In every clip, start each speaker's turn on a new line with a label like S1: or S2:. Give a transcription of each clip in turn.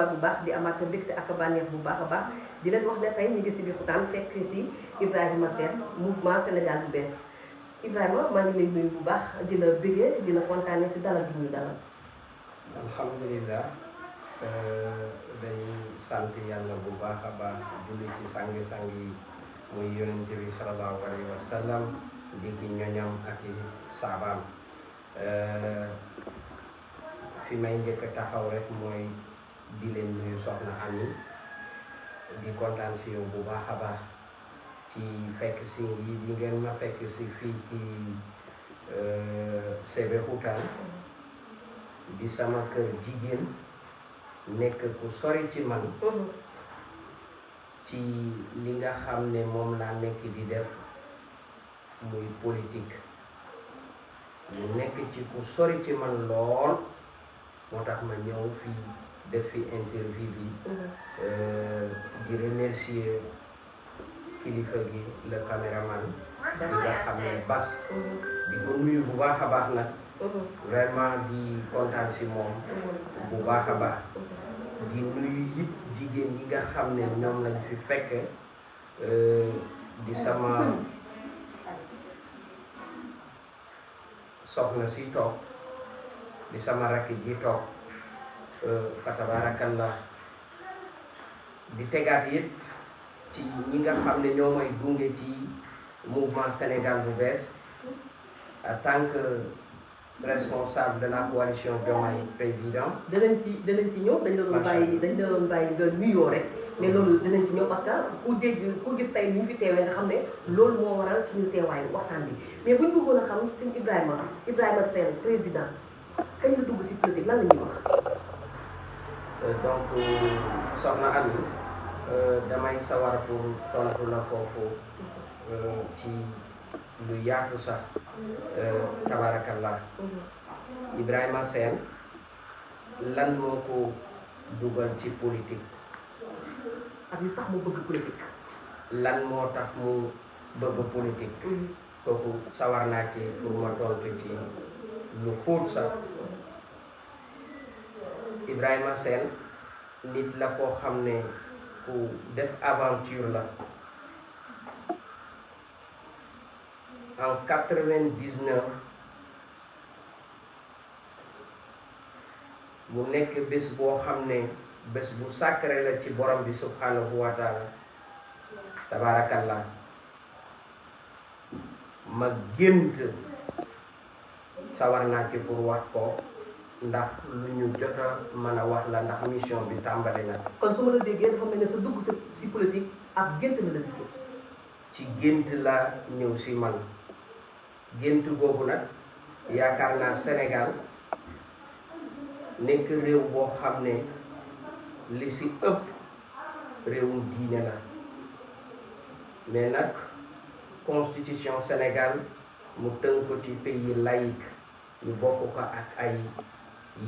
S1: nuyuwaat bu baax di amaat mbégte ak bànneex bu baax a baax di leen wax ne tey ñu ngi si biir Xutaan fekk si Ibrahima Sène mouvement Sénégal bu bees Ibrahima maa ngi lay nuyu bu baax di la bëggee di la kontaane si dalal bi ñu dalal.
S2: alhamdulilah dañuy sant yàlla bu baax a baax julli ci sangi-sang yi muy yonente bi sallallahu alayhi wa sallam di ki ñoñam ak i saabaam fi may njëkk a taxaw rek mooy di leen nuyu soxna Ami di kontaan si yow bu baax a baax ci fekk si yi di ngeen ma fekk si fii ci Sébikotane di sama kër jigéen nekk ku sori ci man ci li nga xam ne moom laa nekk di def muy politique mu nekk ci ku sori ci man lool moo tax ma ñëw fii def fi interview bi di remercier kilifa gi le caméraman di nga xam ne Bas di ko nuyu bu baax a baax nag vraiment di kontaan si moom bu baax a baax di nuyu yëpp jigéen yi nga xam ne ñoom lañ fi fekk di sama soxna si toog di sama rakk ji toog fa tabarakallah di tegaat yëpp ci ñi nga xam ne ñoo may gunge ci mouvement Sénégal bu bees en tant que responsable de la coalition Diomaye président.
S1: danañ ci ñëw dañ la doon bàyyi nga nuyoo rek mais loolu dinañ ci ñëw parce que ku gis tey ñu fi teewee nga xam ne loolu moo waral suñu teewaayu waxtaan bi mais buñ bëggoon a xam si Ibrahima Sène président kañ la dugg si politique lan la ñuy wax.
S2: donc soxna Ami damay sawar pour tontu la foofu ci lu yaatu sax tabarakallah Ibrahima Sène lan moo ko dugal ci politique
S1: ak lu tax mu bëgg politique
S2: lan moo tax mu bëgg politique kooku sawar naa ci pour ma tontu ci lu xóot sax Ibrahima Sène nit la koo xam ne ku def aventure la en 99 mu nekk bés boo xam ne bés bu sacré la ci borom bi subhanahu wa taala tabarakallah ma gént sawar naa ci pour wax ko ndax lu ñu jot a mën a wax la ndax mission bi tàmbali na.
S1: kon su ma la déggee dafa mel ne sa dugg si politique ab gént la dikkee.
S2: ci gént la ñëw si man gént boobu nag yaakaar naa Sénégal nekk réew boo xam ne li si ëpp réewum diine la mais nag constitution Sénégal mu tënk ko ci pays laïque ñu bokk ko ak ay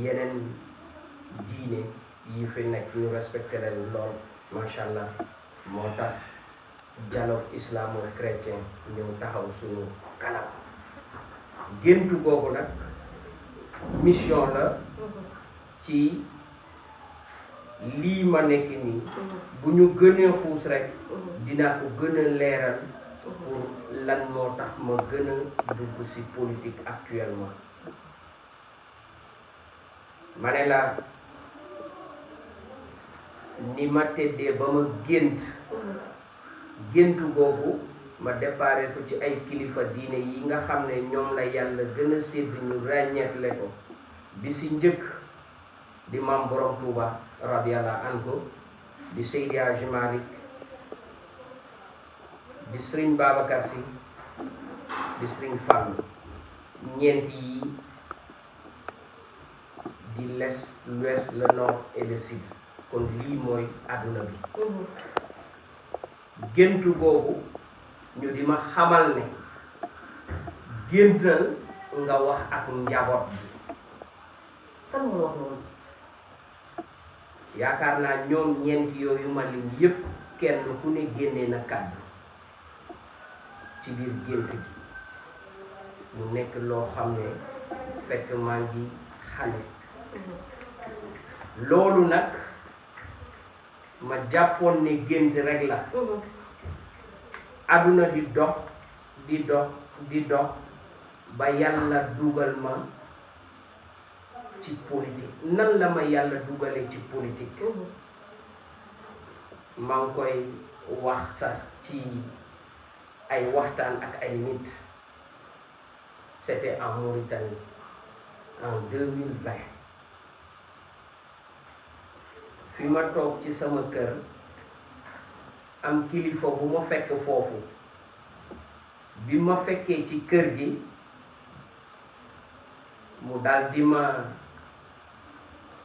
S2: yeneen diine yi fi nekk ñu respecté leen lool macha allah moo tax dialogue islamo-chrétien ñëw taxaw suñu kanam géntu googu nag mission la ci lii ma nekk nii bu ñu gënee xuus rek dinaa ko gën a leeral pour lan moo tax ma gën a dugg ci politique actuellement ma ne la ni ma tëddee ba ma géntu boobu ma déparé ko ci ay kilifa diine yi nga xam ne ñoom la yàlla gën a sédd ñu ràññeetle ko bi ci njëkk di maam borom Touba radiyallahu anhu di Seydi Hadji Malick di Serigne Babacar Sy di Serigne Fallou ñeent yi di l'est l'ouest le nord et le sud kon lii mooy àdduna bi géntu googu ñu di ma xamal ne géntal nga wax ak njaboot bi
S1: kan moo wax loolu
S2: yaakaar naa ñoom ñeent yooyu ma lim yépp kenn ku ne génnee na kàddu ci biir gént gi mu nekk loo xam ne fekk maa ngi xale loolu nag ma jàppoon ne gént rek la aduna di dox di dox di dox ba yàlla dugal ma ci politique nan la ma yàlla dugalee ci politique maa ngi koy wax sax ci ay waxtaan ak ay nit c'était en Mauritanie en 2020 fi ma toog ci sama kër am kilifa bu ma fekk foofu bi ma fekkee ci kër gi mu daal di ma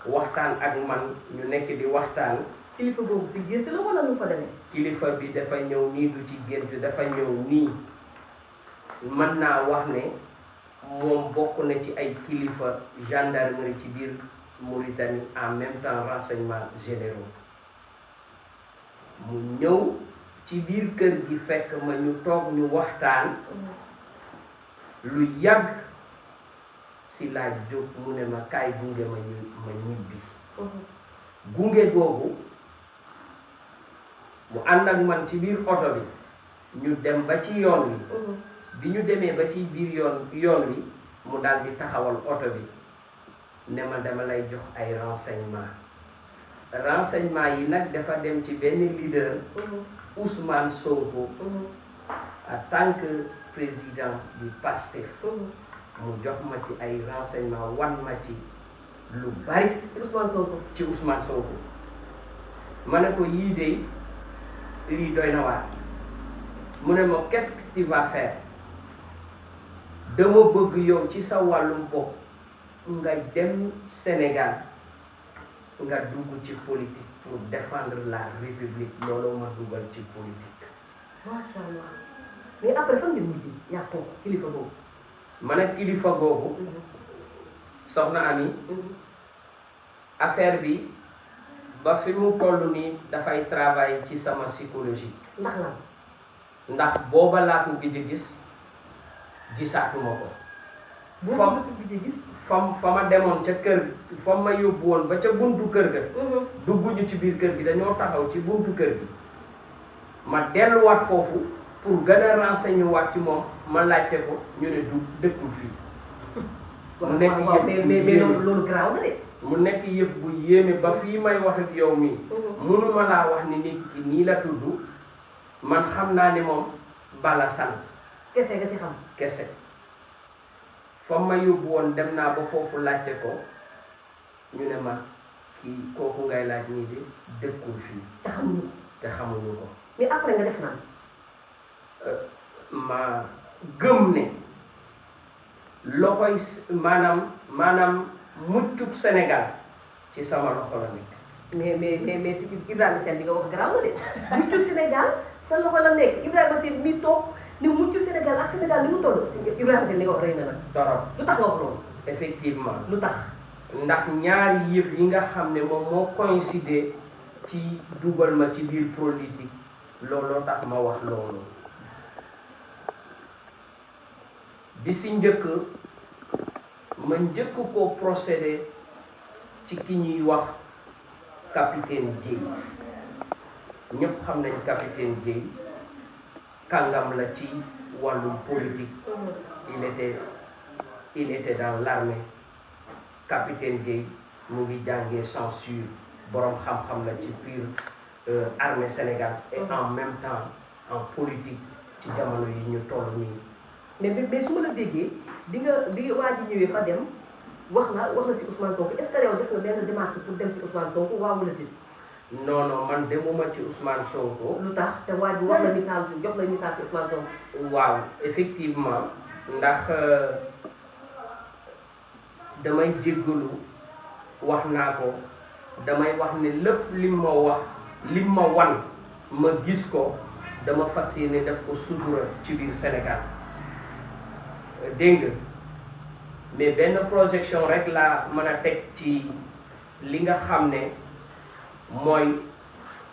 S2: waxtaan ak man ñu nekk di waxtaan.
S1: kilifa boobu si gént la wala nu fa demee.
S2: kilifa bi dafa ñëw nii du ci gént dafa ñëw nii mën naa wax ne moom bokk na ci ay kilifa gendarmerie ci biir Mauritanie en même temps renseignements généraux mu ñëw ci biir kër gi fekk ma ñu toog ñu waxtaan lu yàgg si laa jóg mu ne ma kaay gunge ma ñibbi gunge googu mu ànd ak man ci biir oto bi ñu dem ba ci yoon wi bi ñu demee ba ci biir yoon wi mu daal di taxawal oto bi ne ma dama lay jox ay renseignement yi nag dafa dem ci benn leader Ousmane Sonko en tant que président du PASTEF mu jox ma ci ay renseignement wan ma ci lu bari ci Ousmane Sonko ma ne ko yii de lii doy na waar mu ne ma qu'est-ce que tu vas faire dama bëgg yow ci sa wàllum bopp nga dem Sénégal nga dugg ci politique pour défendre la République loolu ma dugal ci politique.
S1: macha allah mais après fan ngeen mujj yaa ko kilifa boobu.
S2: ma ne kilifa boobu. soxna Ami. affaire bi ba fi mu toll nii dafay travailler ci sama psychologie.
S1: ndax lan.
S2: ndax booba laa ko gëj a gis gisaatuma ko. fa ma demoon ca kër fa ma yóbbu woon ba ca buntu kër ga. dugguñu ci biir kër gi dañoo taxaw ci buntu kër gi ma delluwaat foofu pour gën a renseigner waat ci moom ma laajte ko ñu ne du dëkkul fii. mu nekk yëf
S1: mais loolu garaaw na de.
S2: mu nekk yëf bu yéeme ba fii may wax ak yow mii. mënuma laa wax ni nit ki nii la tudd man xam naa ni moom Bala sant.
S1: kese nga ci xam.
S2: kese. fa ma yóbbu woon dem naa ba foofu laajte ko ñu ne ma kii kooku ngay laaj nii de dëkkul fii. te xamuñu ko.
S1: mais après nga def naan.
S2: ma gëm ne loxoy maanaam muccuk Sénégal ci sama loxo la nekk.
S1: mais si Ibrahima Sène li nga wax garaaw la de muccu Sénégal sa loxo la nekk Ibrahima Sène mi toog. ni mucc Sénégal ak Sénégal ni mu toll si Ibrahima Sène li nga wax rëy na nag.
S2: torop
S1: lu tax nga wax loolu.
S2: effectivement
S1: lu tax.
S2: ndax ñaari yëf yi nga xam ne moom moo coïncider ci dugal ma ci biir politique looloo tax ma wax loolu. bi si njëkk ma njëkk koo procédé ci ki ñuy wax capitaine Dièye ñëpp xam nañ capitaine Dièye. kàngam la ci wàllum politique il était dans l'armée capitaine Dièye mu ngi jàngee censure borom xam-xam la ci biir armée Sénégal et en même temps en politique ci jamono yi ñu toll nii.
S1: mais su ma la déggee di nga waa ji ñëwee fa dem wax na si Ousmane Sonko est-ce que yow def nga benn démarche pour dem si Ousmane Sonko waaw wala déet.
S2: non man demuma ci Ousmane Sonko.
S1: lu tax te waa ji wax la message jox la message ci Ousmane Sonko.
S2: waaw effectivement ndax damay jéggalu wax naa ko damay wax ne lépp lim ma wan ma gis ko dama fas yéene def ko sutura ci biir Sénégal dégg nga mais benn projection rek laa mën a teg ci li nga xam ne. mooy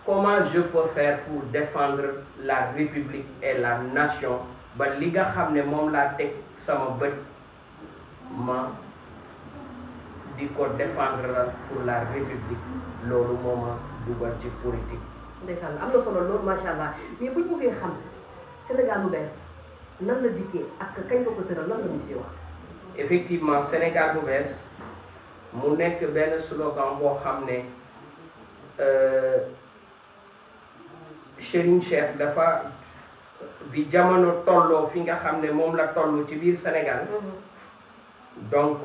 S2: comment je peux faire pour défendre la République et la nation ba li nga xam ne moom laa teg sama bët ma di di ko défendre la pour la république loolu moo ma dugal ci politique.
S1: ndeysaan am na solo loolu macha allah mais bu ñu bëggee xam Sénégal bu bees nan la dikkee ak kañ nga ko tëral lan la ñu si wax.
S2: effectivement Sénégal bu bees mu nekk benn slogan boo xam ne Serigne Cheikh dafa bi jamono tolloo fi nga xam ne moom la toll ci biir Sénégal donc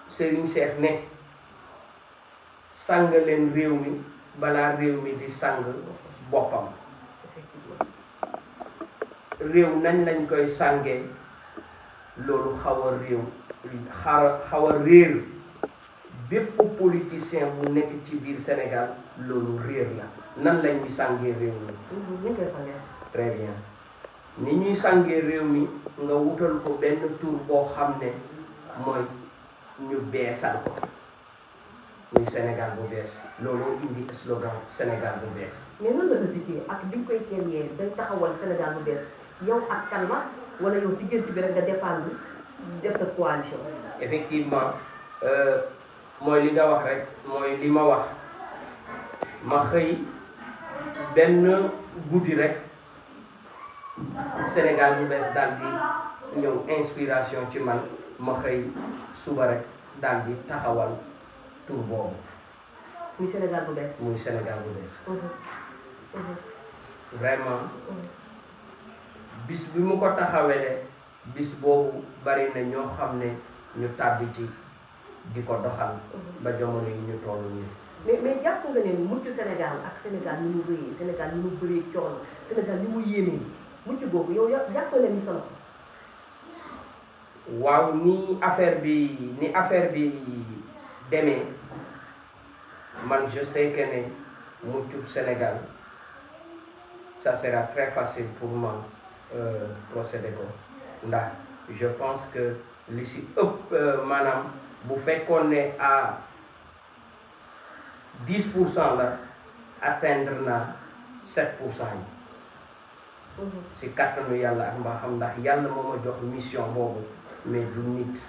S2: Serigne Cheikh ne sang leen réew mi balaa réew mi di sang boppam. réew nañ lañ koy sàngee loolu xaw a réer bépp politicien bu nekk ci biir Sénégal loolu réer la nan la ñuy sàngee réew mi.
S1: ñu koy sàngee.
S2: très bien ni ñuy sàngee réew mi nga wutal ko benn tur boo xam ne mooy ñu beesal ko muy Sénégal bu bees looloo indi slogan Sénégal bu bees.
S1: mais nan la la dikkee ak bi nga koy créer day taxawal Sénégal bu bees yow ak kan la wala yow si gént bi rek nga dépendre def sa coalition.
S2: effectivement mooy li nga wax rek mooy li ma wax ma xëy benn guddi rek Sénégal bu bees daal di ñëw inspiration ci man ma xëy suba rek daal di taxawal tur boobu.
S1: muy Sénégal bu bees.
S2: muy Sénégal bu bees. vraiment bis bi mu ko taxawee bis boobu bari na ñoo xam ne ñu tàbbi ci di ko doxal ba jamono yi ñu toll nii.
S1: mais jàpp nga ne mucc Sénégal ak Sénégal ni mu rëyee Sénégal ni mu bëree coono Sénégal ni mu yéemee mucc boobu yow jàpp nga ne ni solo.
S2: waaw ni affaire bi demee man je sais que ne muccub Sénégal ça sera très facile pour moi procéder ko ndax je pense que li si ëpp maanaam bu fekkoon ne à 10% la atteindre na 7% yi. si kàttanu yàlla ak mbaaxam ndax yàlla moo ma jox mission boobu mais du nit.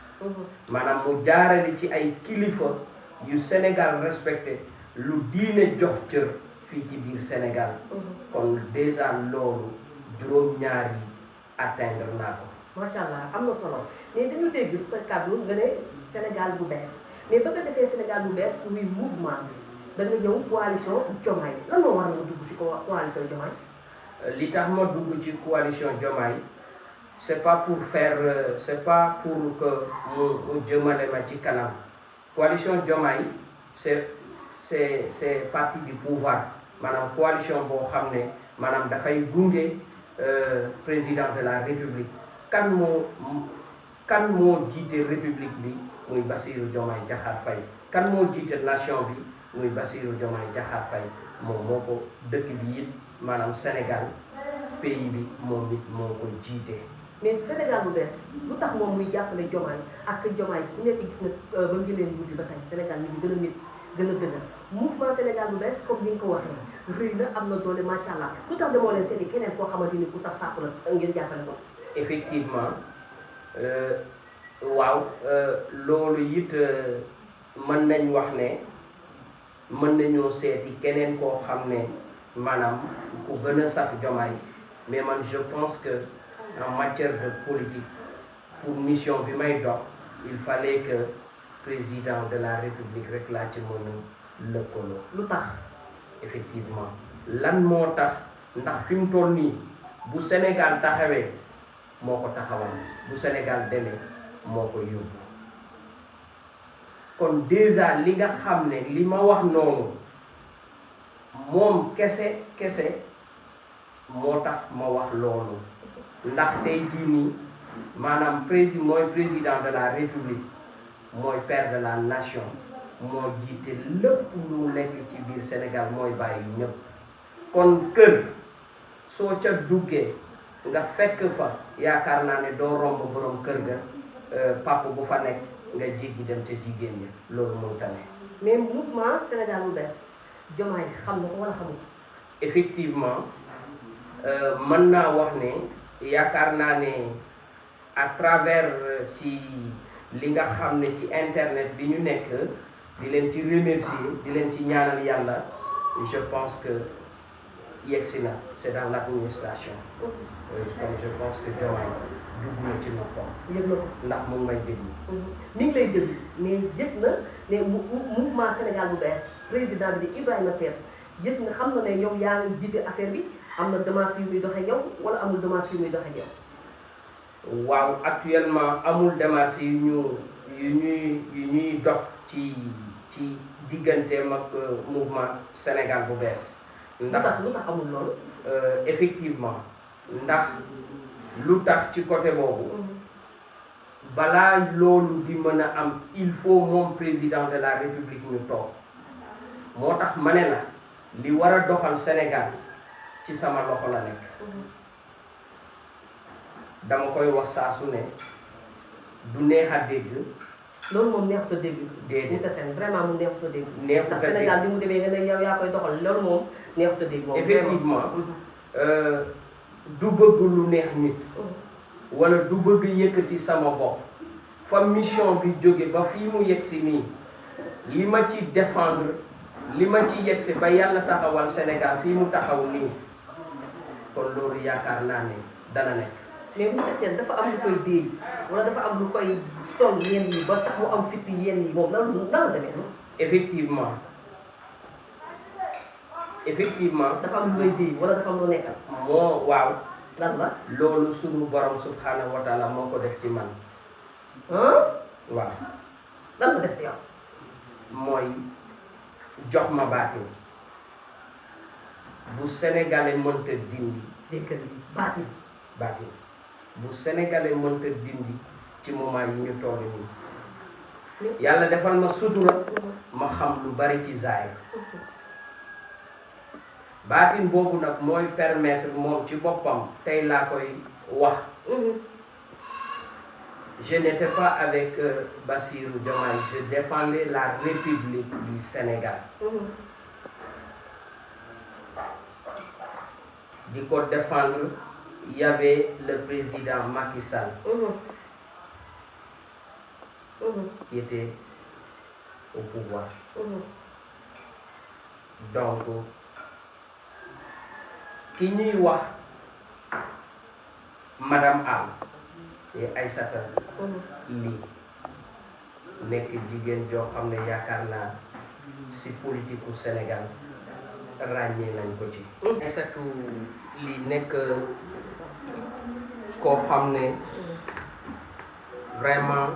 S2: maanaam mu jaarale ci ay kilifa yu Sénégal respecté lu diine jox cër fii ci biir Sénégal. kon déjà loolu juróom-ñaar yi atteindre naa ko.
S1: macha allah am na solo mais dañu dégg sa kàddu nga ne Sénégal bu bees mais ba nga defee Sénégal bu bees muy mouvement da nga ñëw coalition Diomaye lan moo waral nga dugg ci coalition Diomaye.
S2: li tax ma dugg ci coalition Diomaye c'est pas pour que mu jëmale ma ci kanam coalition Diomaye c'est parti du pouvoir maanaam coalition boo xam ne maanaam dafay gunge président de la république kan moo jiite république bi muy Bassirou Diomaye Diakhar Faye kan moo jiite nation bi muy Bassirou Diomaye Diakhar Faye moom moo ko dëkk bi it maanaam Sénégal pays bi moom it moo ko jiite.
S1: mais Sénégal bu bees lu tax moom muy jàppale Diomaye ak Diomaye ku nekk gis na ba ñu leen wuti ba tey Sénégal mi ngi gën a nit gën a gën a mouvement Sénégal bu bees comme ni nga ko waxee rëy na am na doole macha allah lu tax demoo leen seeti keneen koo xamante ni ku saf sàpp la ngeen jàppale ko.
S2: effectivement waaw loolu it mën nañ wax ne mën nañoo seeti keneen koo xam ne maanaam ku gën a saf Diomaye mais man je pense que en matière de politique pour mission bi may dox il fallait que président de la république rek laa ci mën a lëkkaloo.
S1: lu tax.
S2: effectivement lan moo tax ndax fi mu toll nii bu Sénégal taxawee moo ko taxawal bu Sénégal demee moo ko yóbbu kon déjà li nga xam ne li ma wax noonu moom kese moo tax ma wax loolu ndax tey jii nii maanaam mooy président de la république mooy père de la nation moo jiite lépp lu nekk ci biir Sénégal mooy bàyyi ñëpp kon kër soo ca duggee nga fekk fa yaakaar naa ne doo romb borom kër ga papa bu fa nekk nga jéggi dem ca jigéen ñi loolu moo tane.
S1: mais mouvement Sénégal bu bees Diomaye xam na ko wala xamul.
S2: effectivement mën naa wax ne yaakaar naa ne à travers si li nga xam ne ci internet bi ñu nekk di leen ci remercier di leen ci ñaanal yàlla je pense que yegsi na c'est dans l'administration comme je pense que Diomaye dugg na ci noppam
S1: yëg na ko
S2: ndax mu ngi may déglu
S1: ni ngi lay déglu mais yëg na ne mouvement Sénégal bu bees président bi di Ibrahima Sène yëg nga xam na ne yow yaa ngi jiite affaire bi am na démarche yu muy doxee yow wala amul démarche yu muy doxee yow.
S2: waaw actuellement amul démarche yu ñuy dox ci digganteem ak mouvement Sénégal bu bees. ndax
S1: lu tax amul loolu.
S2: effectivement ndax lu tax ci côté boobu. balaa loolu di mën a am il faut moom président de la république ñu toog moo tax ma ne la li war a doxal Sénégal ci sama loxo la nekk dama koy wax saa su ne du neex a dégg.
S1: loolu moom neexut a dégg.
S2: déedéet
S1: monsieur Sène vraiment mu neexut a dégg.
S2: neexut a dégg
S1: ndax Sénégal bi mu demee nga ne yow yaa koy doxal loolu moom neexut a dégg. moom
S2: effectivement du bëgg lu neex nit. wala du bëgg yëkkati sama bopp fa mission bi jóge ba fii mu yegsi nii li ma ci défendre li ma ci yegsi ba yàlla taxawal Sénégal fii mu taxaw nii kon loolu yaakaar naa ne dana nekk.
S1: mais monsieur Sène dafa am lu koy déey wala dafa am lu koy sol yenn yi ba tax mu am fit yenn yi moom nan la demee noonu. effectivement. dafa am lu lay déey wala dafa am lu nekkal.
S2: moo waaw.
S1: lan la
S2: loolu sunu borom subhanahu wa taala moo ko def ci man. waaw.
S1: lan la def si yow.
S2: mooy jox ma baatin bu sénégalais mënta dindi.
S1: dégg nga
S2: baatin bu sénégalais mënta dindi ci moment yi ñu toll nii. yàlla defal ma sutura ma xam lu bari ci zaahir. baatin boobu nag mooy permettre moom ci boppam tey laa koy wax. je n'étais pas avec Bassirou Diomaye je défendais la République du Sénégal. di ko défendre il y avait le président Macky Sall. qui était au pouvoir. donc ki ñuy wax madame Am et Aïssata Ly nekk jigéen joo xam ne yaakaar naa si politique u Sénégal ràññee nañ ko ci. Aïssata Ly nekk koo xam ne vraiment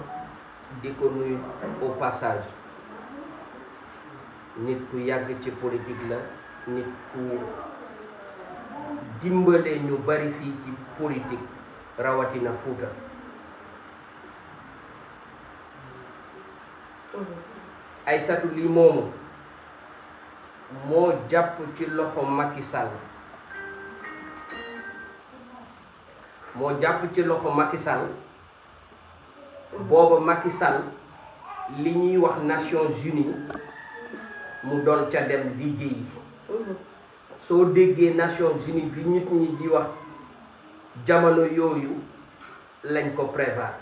S2: di ko nuyu au passage nit ku yàgg ci politique la nit ku dimbale ñu bari fii ci politique rawatina Fuuta. Aïssata Ly moomu moo jàpp ci loxo Macky Sall booba Macky Sall li ñuy wax Nations Unies mu doon ca dem liggéeyi. soo déggee Nations Unies bi nit ñi di wax jamono yooyu lañ ko prévoir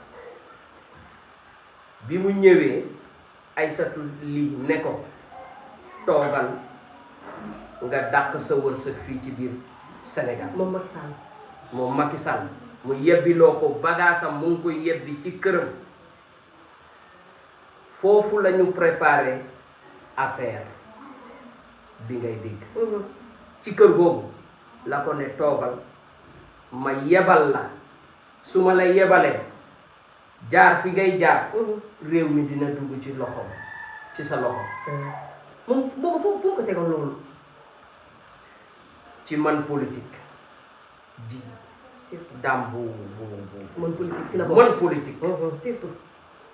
S2: bi mu ñëwee Aïssata Ly ne ko toogal nga dàq sa wërsëg fii ci biir Sénégal. moom Macky Sall mu yebbiloo ko bagaasam mu ngi koy yebbi ci këram foofu la ñu préparé APR bi ngay dégg. ci kër googu la ko ne toogal ma yebal la su ma la yebalee jaar fi ngay jaar réew mi dina dugg ci loxo ci sa loxo.
S1: moom boobu foo ko tegoon loolu.
S2: ci man politique ji dam bu
S1: man politique si la ko
S2: man politique
S1: surtout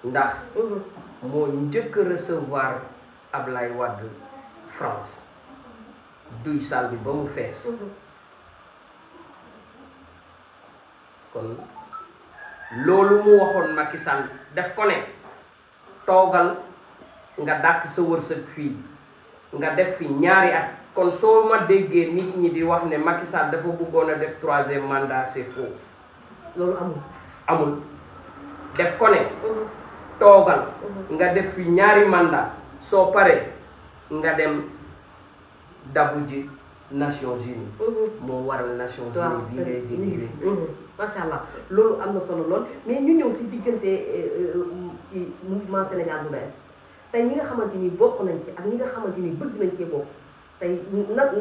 S2: ndax moo njëkk recevoir Ablaye Wade France duy salle bi ba mu fees. kon loolu mu waxoon Macky Sall def ko ne toogal nga dàq sa wërsëg fii nga def fi ñaari at. kon soo ma déggee nit ñi di wax ne Macky Sall dafa bëggoon a def 3e mandat c'est faux.
S1: loolu amul.
S2: def ko ne toogal nga def fi ñaari mandat soo paree nga dem dabu ji Nations Unies moo waral Nations Unies bi ngay dégg
S1: macha allah loolu am na solo lool mais ñu ñëw si diggante mouvement Sénégal bu bees tey ñi nga xamante ni bokk nañ ci ak ñi nga xamante ni bëgg nañ cee bokk tey lan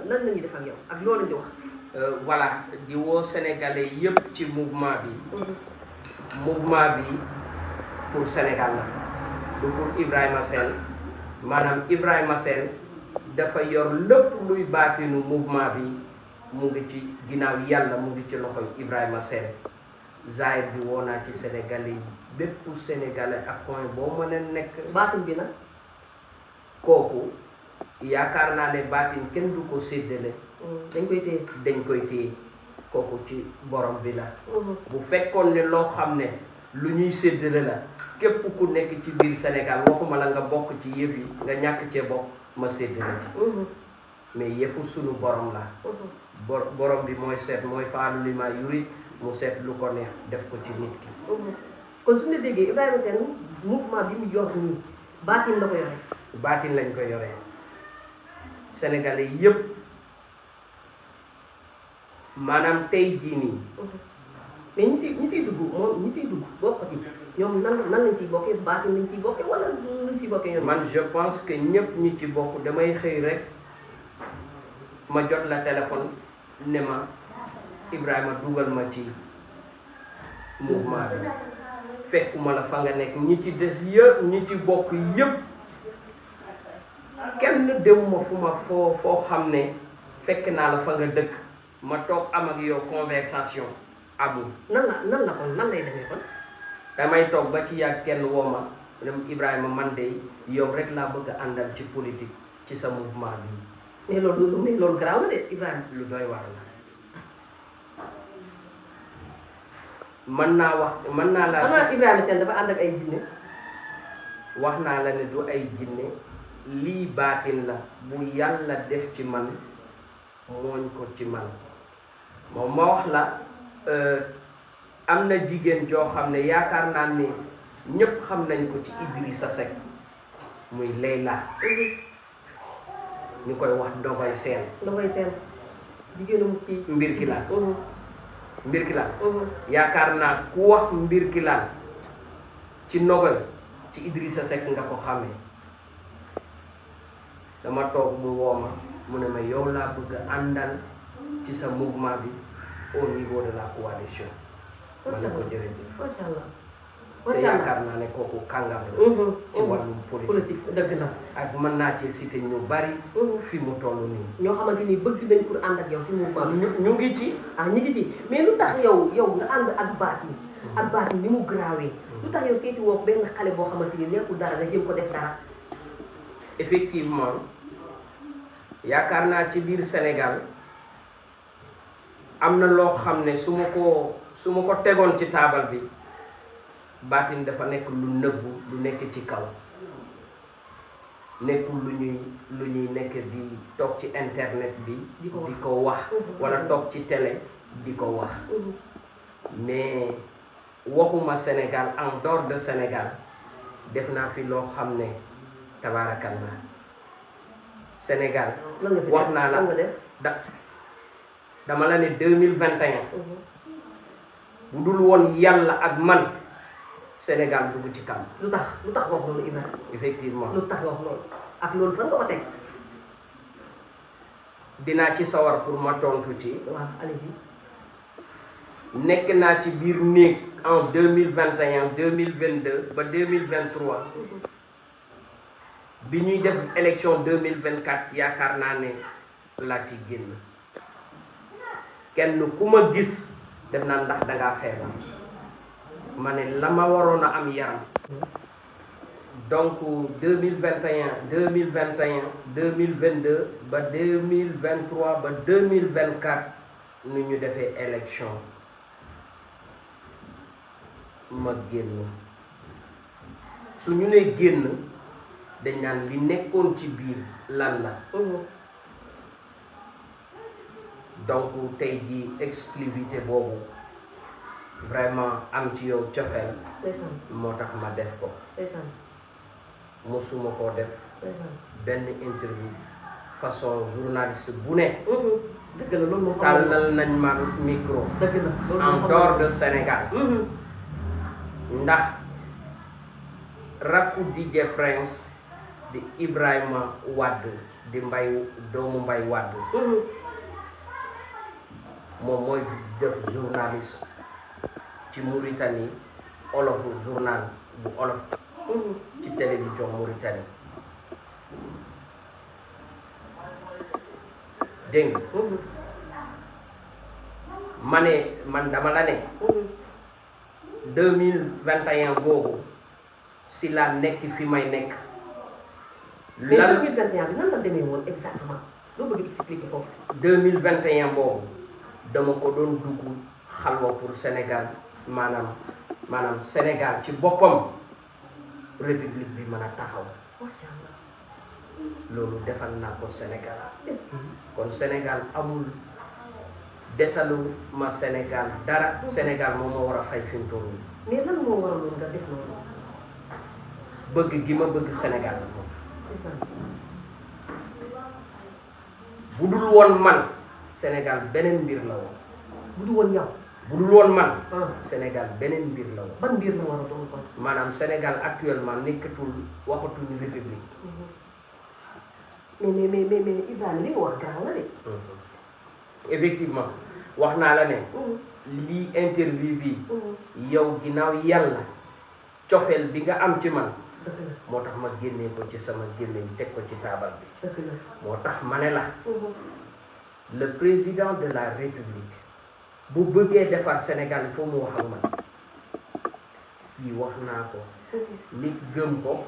S1: la ñuy def ak yow ak loolu di wax.
S2: voilà di woo sénégalais yëpp ci mouvement bi. mouvement bi pour Sénégal la du pour Ibrahima Sène maanaam Ibrahima Sène dafa yor lépp luy baatinu mouvement bi mu ngi ci ginnaaw yàlla mu ngi ci loxoy Ibrahima Sène zaahir bi woo naa ci sénégalais yi bépp sénégalais ak coin boo mën a nekk.
S1: baatin bi nag.
S2: kooku yaakaar naa ne baatin kenn du ko séddale.
S1: dañ koy téye
S2: dañ koy téye kooku ci borom bi la. bu fekkoon ne loo xam ne lu ñuy séddale la képp ku nekk ci biir Sénégal waxuma la nga bokk ci yëf yi nga ñàkk cee bokk ma séddale ci. mais yëfu sunu borom la. borom bi mooy seet mooy faalu li ma yurit mu seet lu ko neex def ko ci nit ki.
S1: kon suñu la déggee Ibrahima Sène mouvement bi mu yor nii baatin la ko yore.
S2: baatin lañ ko yoree sénégalais yëpp maanaam tey jii nii.
S1: mais ñi siy dugg moom ñi siy dugg bokk ci ñoom nan lañ siy bokkee baatin lañ siy bokkee wala luñ siy bokkee ñoom.
S2: man je pense que ñëpp ñi ci bokk damay xëy rek ma jot la téléphone ne ma Ibrahima dugal ma ci mouvement bi fekkuma la fa nga nekk ñi ci des yëpp ñi ci bokk yëpp kenn demuma fu ma foo xam ne fekk naa la fa nga dëkk ma toog am ak yow conversation amul.
S1: nan la kon nan lay demee kon.
S2: damay toog ba ci yàgg kenn woo ma ne Ibrahima man de yow rek laa bëgg a àndal ci politique ci sa mouvement bi.
S1: mais loolu garaaw na de Ibrahima.
S2: lu doy waar la. mën naa la.
S1: xanaa Ibrahima Sène dafa ànd ak ay jinne.
S2: wax naa la ne du ay jinne lii baatin la bu yàlla def ci man mooñ ko ci man moom ma wax la am na jigéen joo xam ne yaakaar naa ne ñëpp xam nañ ko ci Idrissa Seck muy Leyla ñu koy wax Ndogoy Seen.
S1: Ndogoy Seen jigéenam kii.
S2: mbir ki laan yaakaar naa ku wax mbir ki laan ci Ndogoy ci Idrissa Seck nga ko xamee dama toog mu woo ma mu ne ma yow laa bëgg a àndal ci sa mouvement bi au niveau de la coalition. ma ne ko jërëjëf.
S1: macha allah
S2: te yaakaar naa ne kooku kàngam la. ci wàllum politique
S1: dëgg la.
S2: ak mën naa ci cité ñu bari. fi mu toll nii.
S1: ñoo xamante ni bëgg nañ pour ànd ak yow si mouvement bi.
S2: ñu ngi ci.
S1: ñu ngi ci mais lu tax yow nga ànd ak baatin. ak baatin ni mu garaawee. lu tax yow seeti woo benn xale boo xamante ni nekkul dara nga jëm ko def dara.
S2: effectivement yaakaar naa ci biir Sénégal am na loo xam ne su ma ko tegoon ci taabal bi baatin dafa nekk lu nëbbu lu nekk ci kaw nekkul lu ñuy nekk di toog ci internet bi di ko wax wala toog ci télé di ko wax mais waxuma Sénégal en dehors de Sénégal def naa fi loo xam ne tabaarakallah Sénégal wax naa la dama la ne 2021 bu dul woon yàlla ak man Sénégal dugg ci kam.
S1: lu tax wax loolu Ibrahima.
S2: effectivement
S1: lu tax wax loolu ak loolu fan nga ko teg.
S2: dinaa ci sawar pour ma tontu ci.
S1: waaw allez-y.
S2: nekk naa ci biir néeg en 2021 2022 ba 2023 bi ñuy def élection 2024 yaakaar naa ne laa ci génn kenn ku ma gis def naa ndax dangaa feebar ma ne la ma waroon a am yaram donc 2021 2021 2022 ba 2023 ba 2024 nu ñu defee élection ma génn su ñu nee génn dañ naan li nekkoon ci biir lan la donc tey jii exclusivité boobu vraiment am ci yow cofeel
S1: ndeysaan
S2: moo tax ma def ko
S1: ndeysaan
S2: mosuma koo def
S1: ndeysaan
S2: benn interview façon journaliste bu ne
S1: dëgg la loolu moo
S2: tàllal nañ ma micro
S1: dëgg la loolu
S2: en
S1: moo
S2: dehors de Sénégal ndax rakku DJ Prince di Ibrahima Wade di doomu Mbay Wade moom mooy def journaliste ci Mauritanie olof journal bu olof ci télévision Mauritanie dégg nga ma ne man dama la ne 2021 boobu si laa nekk fi may nekk
S1: mais 2021 bi nan la demee woon exactement loo bëgg expliquer foofu
S2: 2021 boobu dama ko doon dugg xalwa pour Sénégal maanaam Sénégal ci boppam république bi mën a taxaw
S1: macha allah
S2: loolu defal naa ko Sénégal
S1: est-ce que
S2: kon Sénégal amul desalu ma Sénégal dara Sénégal moom moo war a fay fi mu toll nii
S1: mais lan moo waraloon nga def loolu
S2: bëgg gi ma bëgg Sénégal moom
S1: ndeysaan
S2: bu dul woon man Sénégal beneen mbir la woon
S1: bu du woon yow
S2: bu dul woon man
S1: ah
S2: Sénégal beneen mbir la woon
S1: ban mbir la war a doon kon
S2: maanaam Sénégal actuellement nekkatul waxatuñu république
S1: mais Ibrahima li nga wax garaaw na de
S2: effectivement wax naa la ne lii interview bi yow ginnaaw yàlla cofeel bi nga am ci man
S1: dëgg la
S2: moo tax ma génnee ko ci sama gémmiñ teg ko ci taabal bi
S1: dëgg la
S2: moo tax ma ne la le président de la république bu bëggee defar Sénégal il faut mu wax ak man kii wax naa ko nit gëm ko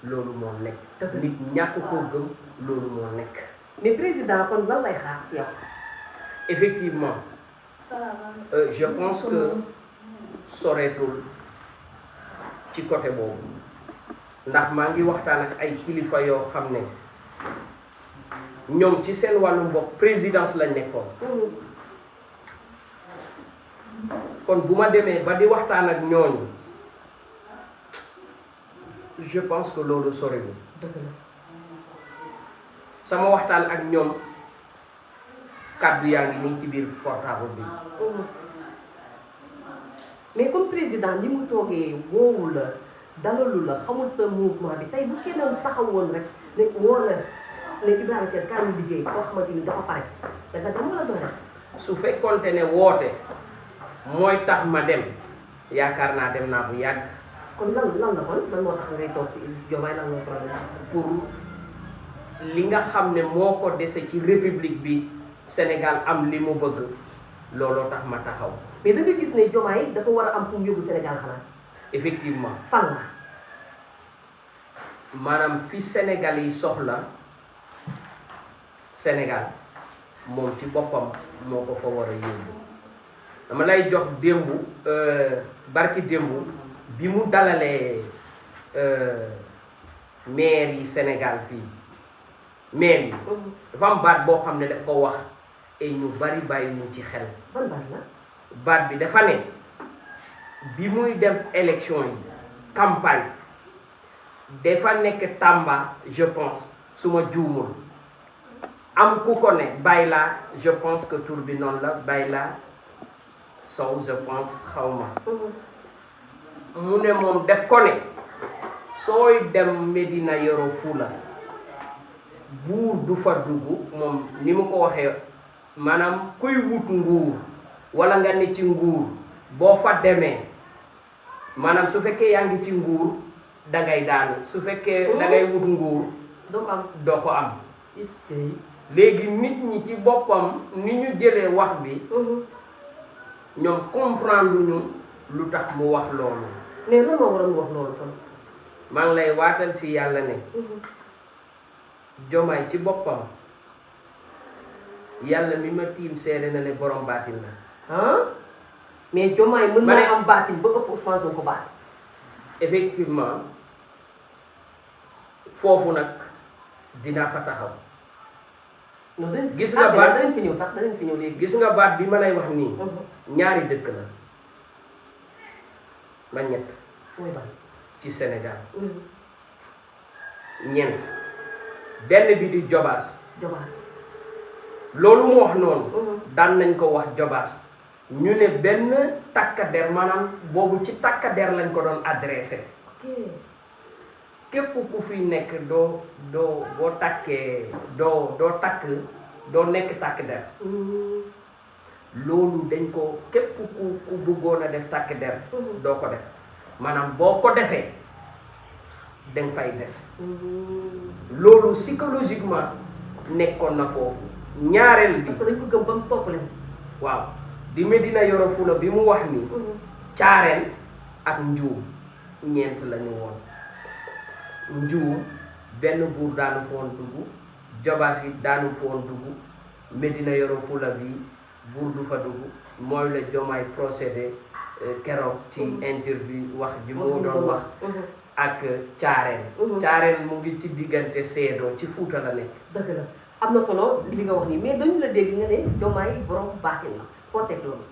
S2: loolu moo nekk nit ñàkk koo gëm loolu moo nekk
S1: mais président kon lan lay xaar si yow
S2: effectivement je pense que soreetul ci côté boobu ndax maa ngi waxtaan ak ay kilifa yoo xam ne ñoom ci seen wàllu bopp présidence lañ nekkoon kon bu ma demee ba di waxtaan ak ñooñu je pense que loolu sorewul
S1: dëgg la
S2: sama waxtaan ak ñoom kàddu yaa ngi nii ci biir portable bi
S1: mais comme président ni mu toogee woowu la dalalu la xamul sa mouvement bi tey bu kenn taxawoon rek ne woo la ne Ibrahima Sène kaa ñu liggéey koo xamante ni dafa pare dafa dem wala doon
S2: su fekkonte ne woote mooy tax ma dem yaakaar naa dem naa bu yàgg
S1: kon lan la kon lan moo tax ngay toog si Diomaye lan moo problème
S2: pour li nga xam ne moo ko dese ci république bi Sénégal am li mu bëgg looloo tax ma taxaw
S1: mais da nga gis ne Diomaye dafa war a am fu mu yóbbu Sénégal xanaa
S2: effectivement
S1: fan la
S2: maanaam fi Sénégal yi soxla Sénégal moom ci boppam moo ko fa war a yóbbu dama lay jox démb barki démb bi mu dalalee maire yi Sénégal fii maire yi dafa am baat boo xam ne daf ko wax et ñu bari bàyyi ñu ci xel
S1: ban baat la
S2: baat bi dafa ne bi muy dem élection yi campagne dafa nekk Tamba je pense su ma juumul am ku ko ne Bayla je pense que tur bi noonu la Bayla Sow je pense xaw ma mu ne moom def ko ne sooy dem Medina Yoro Fula buur du fa dugg moom ni mu ko waxee maanaam kuy wut nguur wala nga ne ci nguur boo fa demee maanaam su fekkee yaa ngi ci nguur da ngay daanu su fekkee da ngay wut nguur doo ko am léegi nit ñi ci boppam ni ñu jëlee wax bi ñoom comprendre ñu lu tax mu wax loolu
S1: mais lan moo waroon wax loolu kon
S2: maa ngi lay waatal ci yàlla ne Diomaye ci boppam yàlla mi ma tiim seede na ne borom baatin la
S1: ah mais Diomaye mën na am baatin ba ëpp Ousmane Sonko baatin
S2: effectivement foofu nag dinaa fa taxaw gis nga baat
S1: danañ fi ñëw sax danañ fi ñëw léegi
S2: gis nga baat bi ma lay wax nii ñaari dëkk la ba ñett
S1: mooy ban.
S2: ci Sénégal ñeent benn bi di Jobaas
S1: Jobaas.
S2: loolu mu wax noonu daan nañ ko wax Jobaas ñu ne benn takkader maanaam boobu ci takkader lañ ko doon adressé
S1: ok.
S2: képp ku fi nekk doo boo takkee doo takk doo nekk takkader loolu dañ ko képp ku bëggoon a def takkader doo ko def maanaam boo ko defee danga fay des loolu psychologiquement nekkoon na foofu ñaareel bi
S1: parce que dañ ko gëm ba mu topp leen.
S2: waaw di Medina Yoro Fula bi mu wax ni caareen ak njuum ñeent lañu woon njuum benn buur daanu foon dugg Jobaas yi daanu foon dugg Medina Yoro Fula bi buur du fa dugg mooy la Jomaay procédé keroog ci interview wax ji moo doon wax ak caareen caareen mu ngi ci diggante seedoo ci Fuuta la nekk
S1: dëgg la am na solo li nga wax nii mais dañu la dégg nga ne Diomaye borom baatin la foo teg loolu.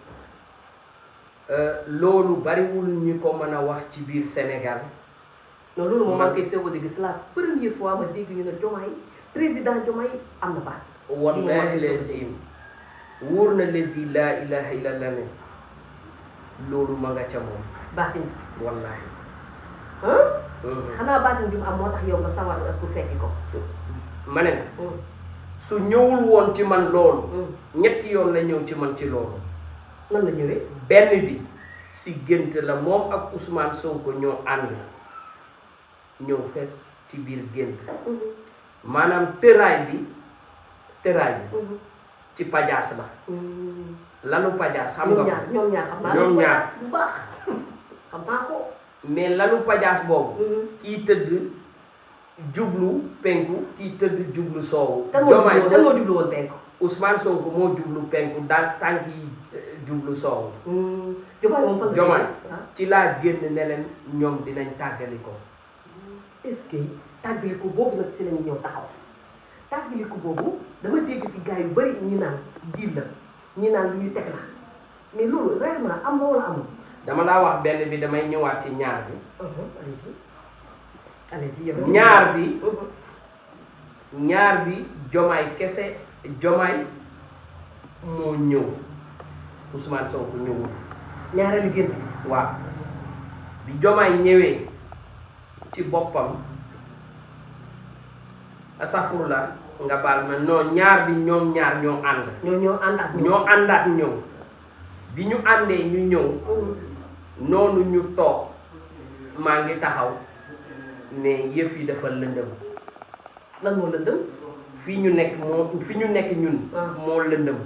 S2: loolu bariwul ñu ko mën a wax ci biir Sénégal.
S1: non loolu moom maa ngi koy seetlu dégg c'est la première fois ma dégg ñu ne Diomaye président Diomaye am na baat.
S2: wallahi lazim wóor na lazi laa ilaha illallah ne loolu ma nga ca moom.
S1: baatin.
S2: wallahi.
S1: xanaa baatin bi mu am moo tax yow nga sawar pour fekki ko.
S2: ma ne su ñëwul woon ci man loolu. ñetti yoon la ñëw ci man ci loolu.
S1: nan la ñëwee.
S2: benn bi si gént la moom ak Ousmane Sonko ñoo ànd ñëw fekk ci biir gént. maanaam tëraay bi ci pajaas la. lalu pajaas xam nga ko
S1: ñoom ñaar xam naa
S2: ñoom ñaar
S1: bu baax xam naa ko.
S2: mais lalu pajaas boobu. kii tëdd jublu penku kii tëdd jublu soowu. Diomaye
S1: kan moo jublu woon penku.
S2: Ousmane Sonko moo jublu penku daal tànk yi jublu soowu.
S1: Diomaye moom fan la
S2: Diomaye ci laa génn ne leen ñoom dinañ tàggali ko.
S1: est-ce que tàggaliku boobu nag ci lañu ñëw taxaw tàggaliku boobu dama dégg si gars yu bëri ñi naan diil la ñi naan lu ñu teg la mais loolu réellement am na wala amul.
S2: dama laa wax benn bi damay ñëwaat ci ñaar bi.
S1: allez-y
S2: ñaar bi Diomaye kese Diomaye moo ñëw Ousmane Sonko ñëwul.
S1: ñaareelu gént bi.
S2: waaw bi Diomaye ñëwee ci boppam asafurla nga baal ma non ñaar bi ñoom ñaar ñoo ànd.
S1: ñoo ànd ak
S2: ñoo àndaat ñëw bi ñu àndee ñu ñëw. noonu ñu toog maa ngi taxaw mais yëf yi dafa lëndëm.
S1: lan moo lëndëm.
S2: fi ñu nekk ñun. moo lëndëm.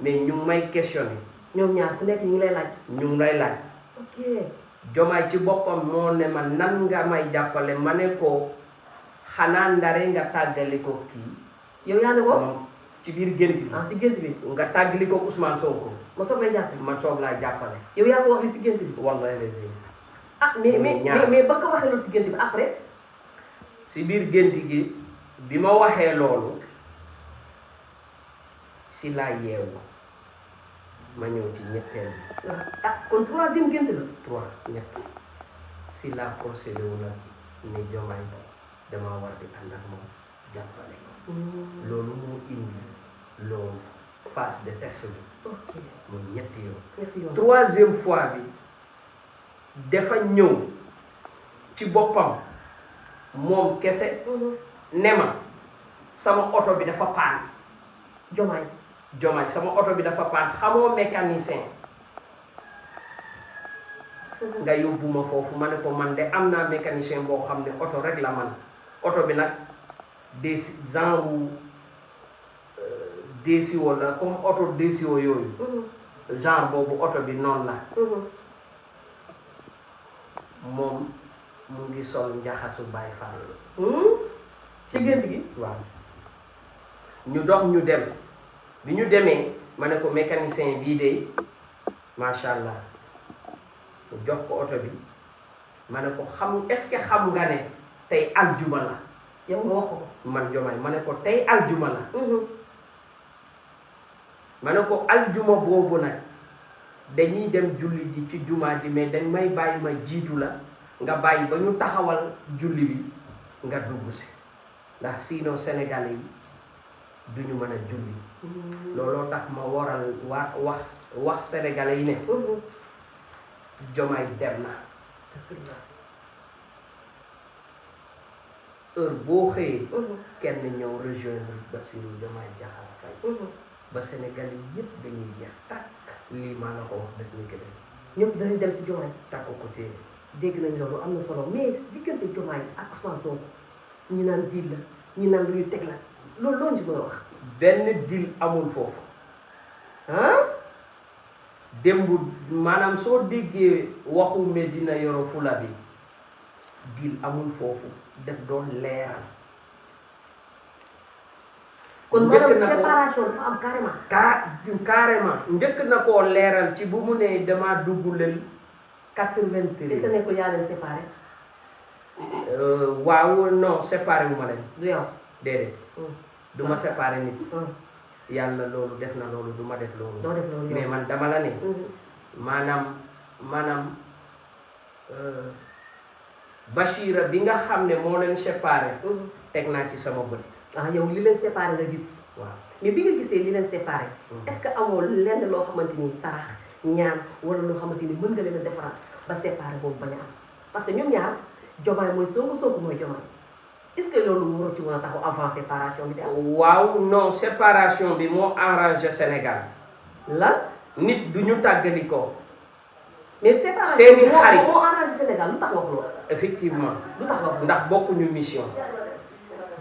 S2: mais ñu ngi may questionné.
S1: ñoom ñaar su nekk ñu ngi lay laaj.
S2: ñu ngi lay laaj.
S1: ok.
S2: Diomaye ci boppam moo ne ma nan nga may jàppale ma ne ko xanaa ndare nga tàggali ko kii.
S1: yow yaa ne ko.
S2: ci biir gént bi.
S1: si gént bi.
S2: nga tàggali ko Ousmane Sonko.
S1: ma soog lay jàppale.
S2: ma soog laa jàppale.
S1: yow yaa ko wax li si gént bi.
S2: wallahi lazim.
S1: mais ba nga waxee loolu si gént bi après.
S2: si biir gént gi bi ma waxee loolu si laa yeewu ma ñëw ci ñetteel bi.
S1: kon troisième gént la.
S2: ñett si laa procédé wu la ni Diomaye dama war di ànd ak moom jàppale ko. loolu moo indi loolu phase de test bi.
S1: ok
S2: muy ñetti yoon.
S1: 3e
S2: fois bi dafa ñëw ci boppam moom kese. ne ma sama oto bi dafa paan. Diomaye sama oto bi dafa paan xamoo mécanicien. nga yóbbu ma foofu ma ne ko man de am naa mécanicien boo xam ne oto rek la man oto bi nag genre DCO la comme oto DCO yooyu. genre boobu oto bi noonu la. moom mu ngi sol njaxasu Baay Faal.
S1: ci gént gi.
S2: waaw ñu dox ñu dem bi ñu demee ma ne ko mécanicien bii de macha allah mu jox ko oto bi ma ne ko est-ce que xam nga ne tey aljuma la.
S1: yow nga wax ko.
S2: man Diomaye ma ne ko tey aljuma la. ma ne ko aljuma boobu nag dañuy dem julli ji ci jumaa ji mais dañ may bàyyi ma jiitu la nga bàyyi ba ñu taxawal julli bi nga dugg si ndax sinon sénégalais yi duñu mën a julli looloo tax ma waral wax sénégalais yi ne Diomaye dem na heure boo xëyee kenn ñëw rejoindre Bassirou Diomaye Diakhar Faye ba sénégalais yëpp dañuy jeex tàkk lii maa la ko wax bés ni que
S1: ñëpp dañuy dem si Diomaye
S2: takk ko téere
S1: dégg nañ loolu am na solo mais diggante Diomaye ak Ousmane Sonko ñu naan diil la ñu naan lu ñu teg la loolu loolu ci mën a wax
S2: benn deal amul foofu démb maanaam soo déggee waxu Medina Yoro Fula bi deal amul foofu def doon leeral
S1: kon maanaam séparation dafa am carrément
S2: carrément njëkk na koo leeral ci bu mu ne dama dugg lël 83
S1: est-ce que ne ko yaa leen séparé
S2: waaw non séparé wu ma leen
S1: du yow
S2: déedéet du ma séparé nit
S1: doo
S2: yàlla loolu def na loolu du ma def loolu
S1: def loolu
S2: mais man dama la ne maanaam Bachira bi nga xam ne moo leen séparé teg naa ci sama bët
S1: ah yow li leen séparé nga gis
S2: waaw
S1: mais bi nga gisee li leen séparé est-ce que amoo lenn loo xamante ni sarax ñaan wala loo xamante ni mën nga leen a defaraat ba séparé boobu bañ a am parce que ñoom ñaar Diomaye mooy Sonko Sonko mooy Diomaye est-ce que loolu war ci mën a taxaw avant séparation bi di am
S2: waaw non séparation bi moo arrangé Sénégal
S1: lan
S2: nit du ñu tàggali ko
S1: mais séparation
S2: seeni xarit
S1: moo arrangé Sénégal lu tax wax loolu
S2: effectivement
S1: lu tax wax
S2: ndax bokkuñu mission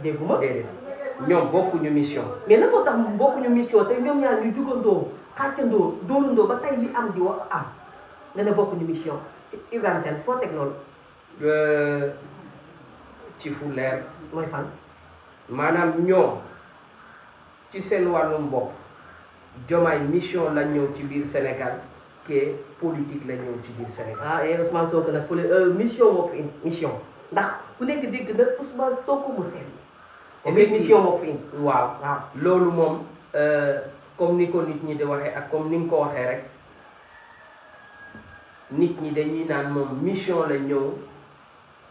S1: dégguma
S2: déedéet ñoom bokkuñu mission
S1: mais lan moo tax bokkuñu mission te ñoom ñaar ñu jugandoo xàccandoo dóorandoo ba tey li am di wax am nga ne bokkuñu mission ci Ibrahima Sène foo teg loolu
S2: ci fu leer
S1: mooy fan
S2: maanaam ñoom ci seen wàllum bopp Diomaye mission la ñëw ci biir Sénégal ke politique la ñëw ci biir Sénégal
S1: ah et Ousmane Sonko nag mission moo ko fi indi mission ndax ku nekk dégg na Ousmane Sonko mu seen mission moo ko fi indi
S2: waaw
S1: waaw
S2: loolu moom comme ni ko nit ñi di waxee ak comme ni nga ko waxee rek nit ñi dañuy naan moom mission la ñëw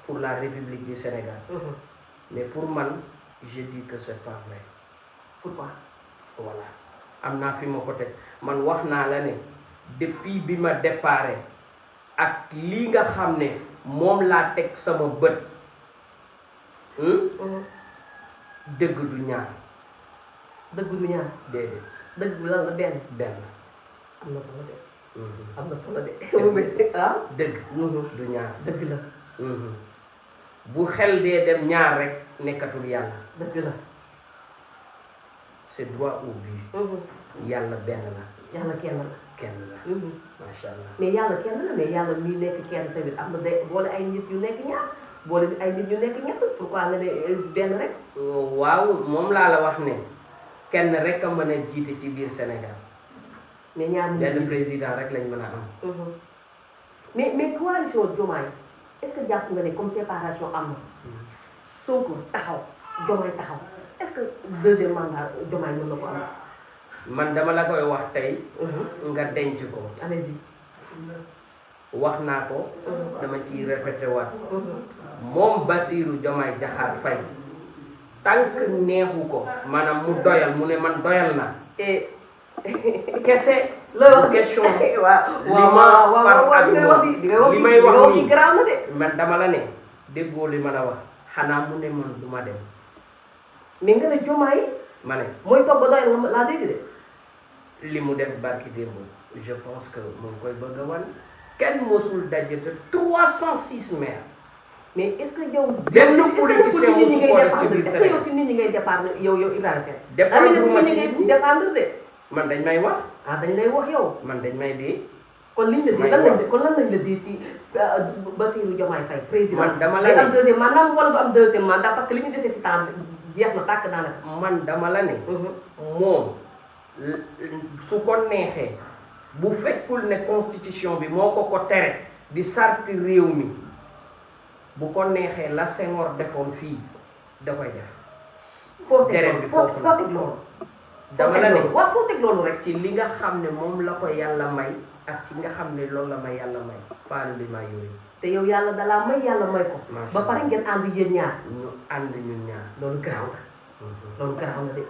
S2: pour la République du Sénégal mais pour man je dis que c'est pas vrai
S1: pourquoi
S2: voilà am naa fi ma ko teg man wax naa la ne depuis bi ma déparé ak lii nga xam ne moom laa teg sama bët dëgg du ñaar
S1: dëgg du ñaar
S2: déedéet
S1: dëgg bu lan la benn am na solo de am na solo de ah
S2: dëgg du ñaar
S1: dëgg la
S2: bu xel dee dem ñaar rek nekkatul yàlla
S1: dëgg la
S2: c'est droit au but yàlla benn la
S1: yàlla kenn la
S2: kenn la macha allah
S1: mais yàlla kenn la mais yàlla mi nekk kenn tamit am na de boole ay nit yu nekk ñaar boole ay nit yu nekk ñett pourquoi nga ne benn rek
S2: waaw moom laa la wax ne kenn rek a mën a jiite ci biir Sénégal
S1: mais ñaar
S2: benn président rek lañ mën a am
S1: mais coalition Diomaye est-ce que jàpp nga ne comme séparation am na Sonko taxaw Diomaye taxaw est-ce que deuxième mandat Diomaye mën na ko am
S2: man dama la koy wax tey nga denc ko
S1: allez-y
S2: wax naa ko dama ciy répété waat moom Bassirou Diomaye Diakhar Faye tànk neexu ko maanaam mu doyal mu ne man doyal naa kese
S1: loolu
S2: question
S1: waaw li may wax ni garaaw na de
S2: man dama la ne déggoo li ma la wax xanaa mu ne man du ma dem
S1: mais nga ne Diomaye
S2: ma ne
S1: mooy toog ba doyal nga laa dégg de
S2: li mu def barki démb je pense que mu ngi koy bëgg a wan kenn mosul dajate 306 maires
S1: mais est-ce que yow
S2: benn politicien mosu ko def ci biir
S1: est-ce que yow si nit ñi ngay dépendre yow Ibrahima Sène
S2: dépendre ma ci
S1: nit ñi ngay dépendre de
S2: man dañ may wax
S1: ah dañ lay wax yow
S2: man dañ may dee
S1: kon liñ la di lan lañ kon lan lañ la di si Bassirou Diomaye Faye président
S2: man dama la
S1: ne am deuxième mandat wala du am deuxième mandat parce que li ñu desee si temps jeex na tàkk daanaka
S2: man dama la ne moom su ko neexee bu fekkul ne constitution bi moo ko tere di sarti réew mi bu ko neexee la Senghor defoon fii da koy def
S1: foo
S2: tere bi foofu
S1: teg loolu
S2: dama la ne
S1: waaw foo teg loolu rek
S2: ci li nga xam ne moom la ko yàlla may ak ci nga xam ne loolu la may yàlla may faalu li may yooyu
S1: te yow yàlla dalaa may yàlla may ko
S2: Macha
S1: ba pare ngeen ànd yéen ñaar
S2: ñu ànd ñun ñaar
S1: loolu garaaw la loolu garaaw la de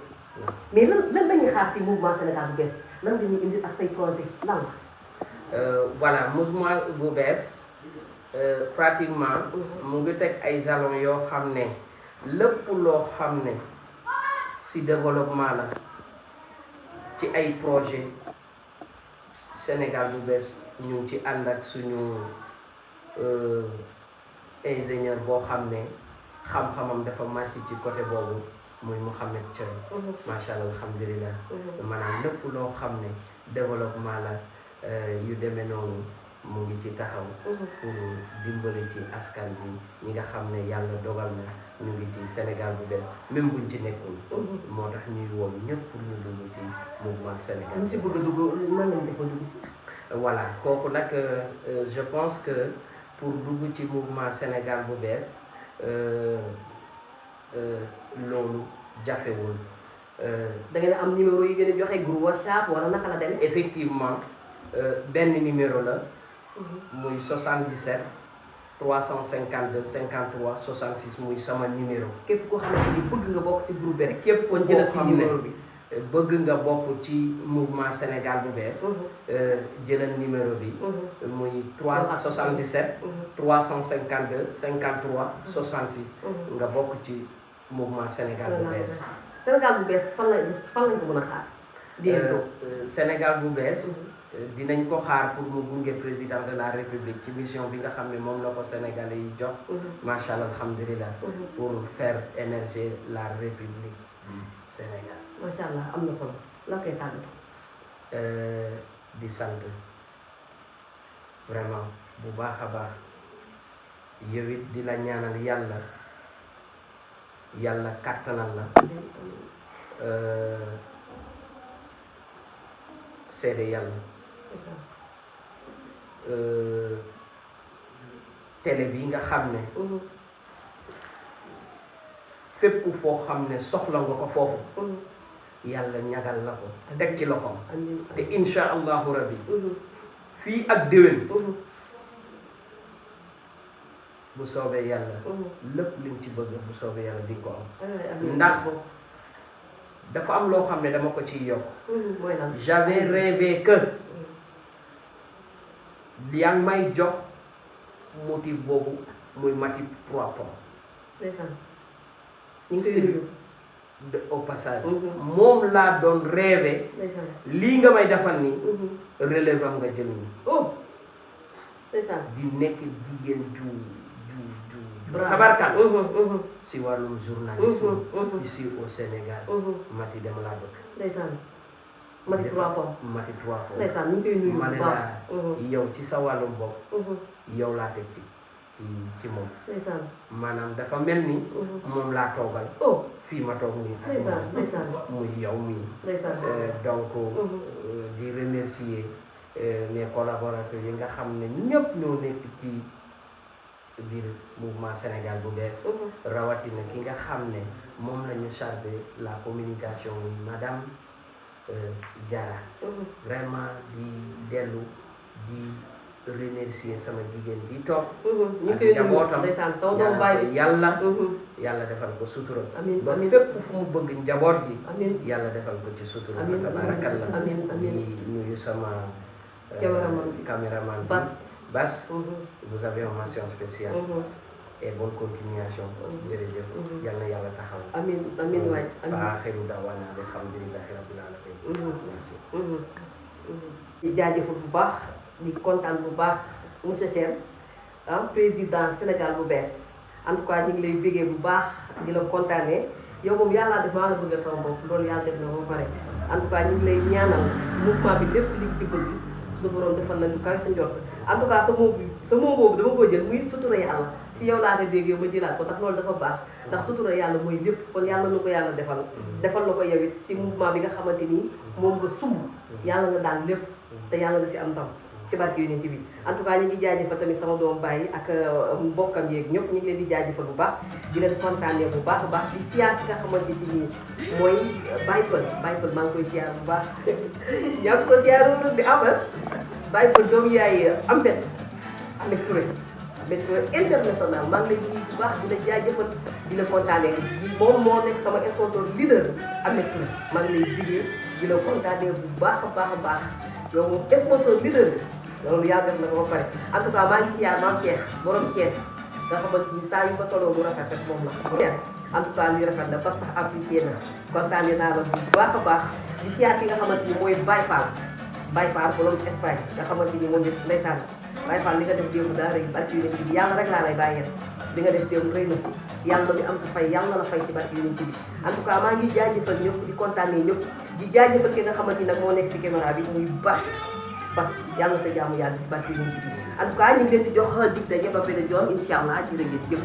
S1: mais lan la ñuy xaar ci mouvement Sénégal bu bees lan nga ñuy indi ak say projet lan la
S2: voilà mouvement bu bees pratiquement mu ngi teg ay jalons yoo xam ne lépp loo xam ne si développement la ci ay projet Sénégal bu bees ñu ngi ci ànd ak suñu ingénieur boo xam ne xam-xamam dafa màcc ci côté boobu muy Mouhamed Thioye macha allah alhamdulilah maanaam lépp loo xam ne développement la yu demee noonu mu ngi ci taxaw pour dimbali ci askan bi ñi nga xam ne yàlla dogal na ñu ngi ci Sénégal bu bees même buñ ci nekkul moo tax ñuy woo ñëpp pour ñu dugg ci mouvement Sénégal
S1: ñu si bëgg a dugg nan lañ defa dugg si
S2: voilà kooku nag je pense que pour dugg ci mouvement Sénégal bu bees loolu jafewul
S1: da ngeen am numéro yi ngeen di joxe groupe WhatsApp wala naka la demee
S2: effectivement benn numéro la muy 77 352 53 66 muy sama numéro
S1: képp koo xamante ni bëgg nga bokk si groupe bi rek képp kon jëlal si numéro bi
S2: bëgg nga bokk ci mouvement Sénégal bu bees jëlal numéro bi muy 77 352 53 66 nga bokk ci mouvement Sénégal bu bees
S1: Sénégal bu bees fan lañ ko mën a xaar
S2: Sénégal bu bees dinañ ko xaar pour mu gunge président de la république ci mission bi nga xam ne moom la ko Sénégalais yi jox macha allah alhamdulilah pour faire émerger la république du Sénégal
S1: macha allah am na solo lan koy tàgg
S2: di sant vraiment bu baax a baax yow it di la ñaanal yàlla kàttanal la seede yàlla télé bi nga xam ne fépp foo xam ne soxla nga ko foofu yàlla ñagal la ko teg ci loxoom te insha allahu rabbi fii ak déwén bu soobee yàlla lépp liñ ci bëgg bu soobee yàlla di ko am ndax dafa am loo xam ne dama ko ciy yokk j'avais rêvé que yaa ngi may jox motif boobu muy Mati 3 Pommes de au passage moom laa doon rêvé lii nga may defal ni relève am nga jël ni di nekk jigéen ju tabarkal si wàllum journalisme ici au Sénégal Mati dama laa bëgg
S1: Mati 3 Pommes
S2: Mati 3 Pommes
S1: ndeysaan ñu ngi koy nuyu bu
S2: ma ne
S1: baax
S2: la yow ci sa wàllum bopp yow laa teg ci moom
S1: ndeysaan
S2: maanaam dafa mel ni moom laa toogal fii ma toog nii
S1: ndeysaan
S2: muy yow mii
S1: ndeysaan
S2: donc di remercier mes collaborateurs yi nga xam ne ñëpp ñoo nekk ci biir mouvement Sénégal bu bees rawatina ki nga xam ne moom la ñu chargé la communication muy madame Diarra vraiment di dellu di remercier sama jigéen bi toog
S1: ñu koy njabootam
S2: yàlla defal ko sutura
S1: amiin
S2: ba fépp fu mu bëgg njaboot gi yàlla defal ko ci sutura tabarakallah di nuyu sama caméraman bi Bas vous avez une mention spéciale et bonne continuation jërëjëf yal na yàlla taxaw
S1: amiin waay
S2: aaxiru da'waana alhamdulillahi rabbil aalamiin merci
S1: di jaajëfal bu baax di kontaan bu baax monsieur Cheikh président Sénégal bu bees en tout cas ñu ngi lay bégee bu baax di la kontaanee yow moom yàlla def maa la bëggal sama bopp loolu yàlla def na ba pare en tout cas ñu ngi lay ñaanal mouvement bi lépp li ci bëgg suñu borom defal la lu kaw sa njort en tout cas sa moom boobu dama ko jël muy sutura yàlla si yow laa ko déggee ma jëlaat ko ndax loolu dafa baax ndax sutura yàlla mooy lépp kon yàlla na ko yàlla defal la ko yow it si mouvement bi nga xamante ni moom nga sumb yàlla nga daal lépp te yàlla na si am ndam ci barke yonent bi en tout cas ñu ngi jaajëfal tamit sama doom bàyyi ak mbokkam yeeg ñëpp ñu ngi leen di jaajëfal bu baax di leen kontaanee bu baax a baax di siyaar ci nga xamante ni mooy Baye Pël maa ngi koy siyaar bu baax yaa ngi ko siyaar di amal bàyyi ko doomu yaay Ahmed Touré international maa ngi lay nuyu bu baax di la jaajëfal di la kontaanee moom moo nekk sama sponsor leader Ahmed Touré maa ngi lay liggéey di la kontaanee bu baax a baax yow moom sponsor leader loolu yàggal na ko ba pare en tout cas maa ngi siyaar maam Cheikh borom Thiès nga xamante ni saa yu ma soloo mu rafet rek moom la en tout cas lii rafet na parce que apprécié na kontaanee naa la bu baax a baax di siyaar ki nga xamante ni mooy Baye Fall borom Espagne nga xamante ni moom it ndeysaan Baye Fall li nga def démb daa rëy barki yu nekk bi yàlla rek laa lay bàyyee li nga def démb rëy na yàlla mi am sa fay yàlla la fay ci barki yu nekk bi en tout cas maa ngi jaajëfal ñëpp di kontaanee ñëpp di jaajëfal ki nga xamante ni nag moo nekk ci caméra bi muy baax yàlla sa jaamu yàlla ci barki yu nekk bi en tout cas ñu ngi leen di jox dig daje ba beneen yoon incha allah jërë ngeen jëf